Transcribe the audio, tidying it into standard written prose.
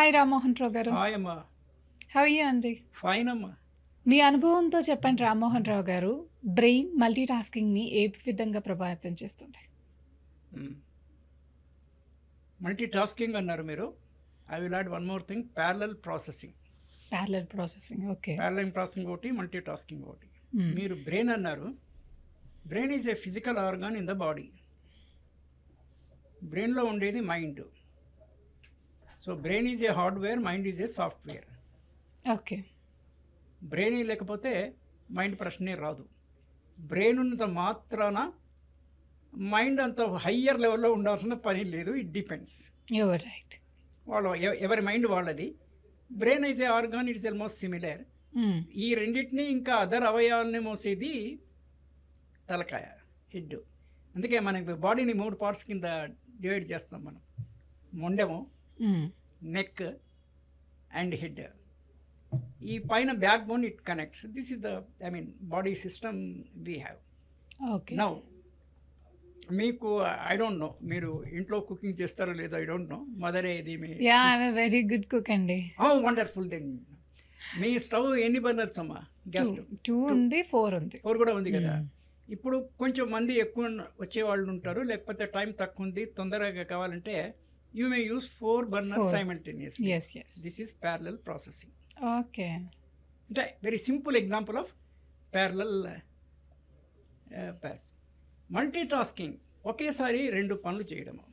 Hi Rammohan Rao గారు. Hi అమ్మా. How you అండి? ఫైన్ అమ్మా. మీ అనుభవంతో చెప్పండి రామ్మోహన్ రావు గారు, బ్రెయిన్ మల్టీ టాస్కింగ్ని ఏ విధంగా ప్రభావితం చేస్తుంది? మల్టీ టాస్కింగ్ అన్నారు మీరు. I will add one more thing, parallel processing. Parallel processing, okay. Parallel processing ఒకటి, మల్టీ టాస్కింగ్ ఒకటి. మీరు బ్రెయిన్ అన్నారు. Brain is a physical organ in the body. బ్రెయిన్లో ఉండేది mind. So brain is a hardware, mind is a software. Okay. Brain లేకపోతే mind ప్రశ్నే రాదు. Brain ఉన్నంత మాత్రాన మైండ్ అంత హయ్యర్ లెవెల్లో ఉండాల్సిన పని లేదు. It depends. Your right. ఎవరి మైండ్ వాళ్ళది. Brain is a organ, it's almost similar. ఈ రెండింటినీ ఇంకా అదర్ అవయవాలని మోసేది తలకాయ, హెడ్. అందుకే మనకి బాడీని 3 పార్ట్స్ కింద డివైడ్ చేస్తాం మనం. మొండెము, నెక్ అండ్ హెడ్. ఈ పైన back bone it connects. This is the body system we have. Okay. Now మీకు ఐ డోంట్ నో, మీరు ఇంట్లో కుకింగ్ చేస్తారో లేదో ఐ డోంట్ నో. మదరే ఇది మీ వెరీ గుడ్ కుక్ అండి. Wonderful thing. మీ స్టవ్ ఎన్ని బర్నర్స్ అమ్మా? గ్యాస్ 2 ఉంది, 4 ఉంది. 4 కూడా ఉంది కదా. ఇప్పుడు కొంచెం మంది ఎక్కువ వచ్చేవాళ్ళు ఉంటారు, లేకపోతే టైం తక్కువ ఉంది, తొందరగా కావాలంటే you may use 4 burners simultaneously. This is parallel processing. Okay. అంటే very simple example of parallel pass. Multitasking ఒకేసారి 2 పనులు చేయడము.